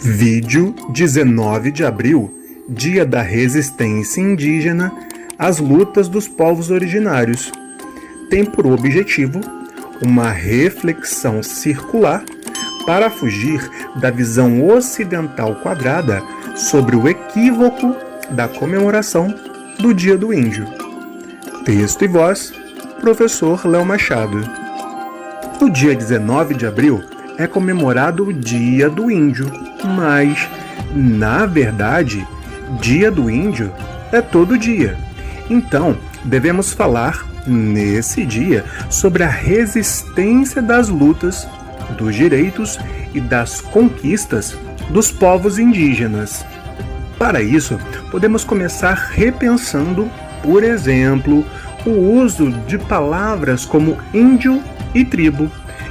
Vídeo 19 de abril, Dia da Resistência Indígena às lutas dos povos originários. Tem por objetivo uma reflexão circular para fugir da visão ocidental quadrada sobre o equívoco da comemoração do Dia do Índio. Texto e voz, Professor Léo Machado. No dia 19 de abril é comemorado o Dia do Índio, mas, na verdade, Dia do Índio é todo dia. Então, devemos falar, nesse dia, sobre a resistência das lutas, dos direitos e das conquistas dos povos indígenas. Para isso, podemos começar repensando, por exemplo, o uso de palavras como índio e tribo,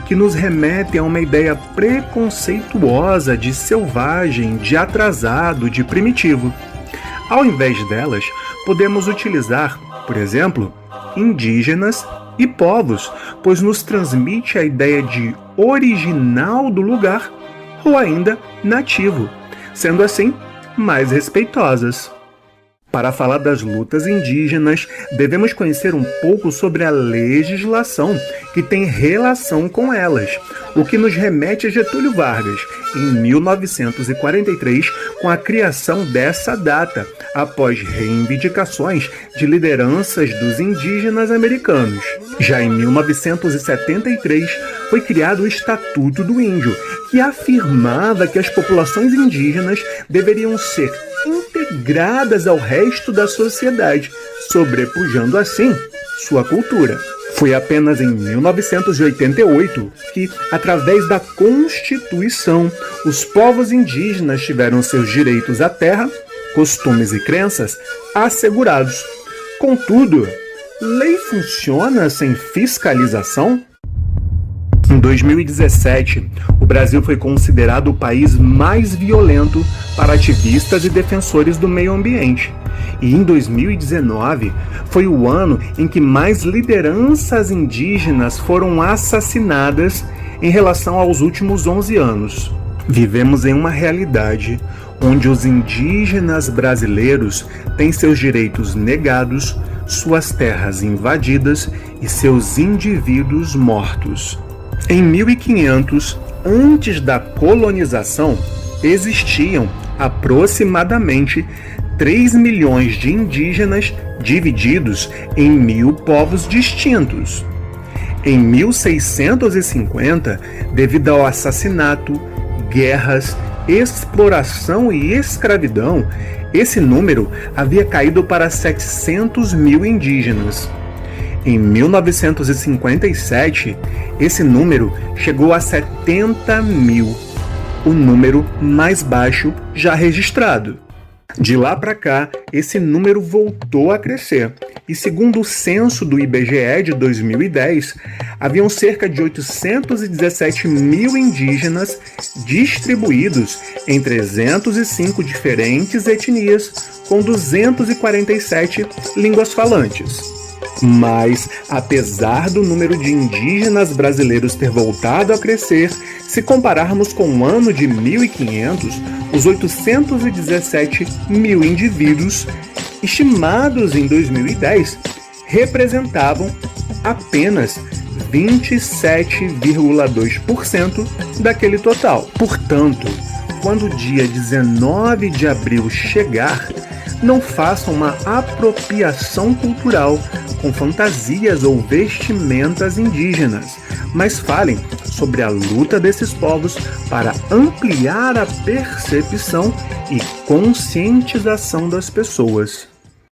que nos remetem a uma ideia preconceituosa de selvagem, de atrasado, de primitivo. Ao invés delas, podemos utilizar, por exemplo, indígenas e povos, pois nos transmite a ideia de original do lugar ou ainda nativo, sendo assim mais respeitosas. Para falar das lutas indígenas, devemos conhecer um pouco sobre a legislação que tem relação com elas, o que nos remete a Getúlio Vargas, em 1943, com a criação dessa data, após reivindicações de lideranças dos indígenas americanos. Já em 1973, foi criado o Estatuto do Índio, que afirmava que as populações indígenas deveriam ser integradas ao resto da sociedade, sobrepujando assim sua cultura. Foi apenas em 1988 que, através da Constituição, os povos indígenas tiveram seus direitos à terra, costumes e crenças assegurados. Contudo, lei funciona sem fiscalização? Em 2017, o Brasil foi considerado o país mais violento para ativistas e defensores do meio ambiente. E em 2019, foi o ano em que mais lideranças indígenas foram assassinadas em relação aos últimos 11 anos. Vivemos em uma realidade onde os indígenas brasileiros têm seus direitos negados, suas terras invadidas e seus indivíduos mortos. Em 1500, antes da colonização, existiam aproximadamente 3 milhões de indígenas divididos em 1000 povos distintos. Em 1650, devido ao assassinato, guerras, exploração e escravidão, esse número havia caído para 700 mil indígenas. Em 1957, esse número chegou a 70 mil, o número mais baixo já registrado. De lá para cá, esse número voltou a crescer, e segundo o censo do IBGE de 2010, haviam cerca de 817 mil indígenas distribuídos em 305 diferentes etnias, com 247 línguas falantes. Mas, apesar do número de indígenas brasileiros ter voltado a crescer, se compararmos com o ano de 1500, os 817 mil indivíduos estimados em 2010 representavam apenas 27,2% daquele total. Portanto, quando o dia 19 de abril chegar, não façam uma apropriação cultural com fantasias ou vestimentas indígenas, mas falem sobre a luta desses povos para ampliar a percepção e conscientização das pessoas.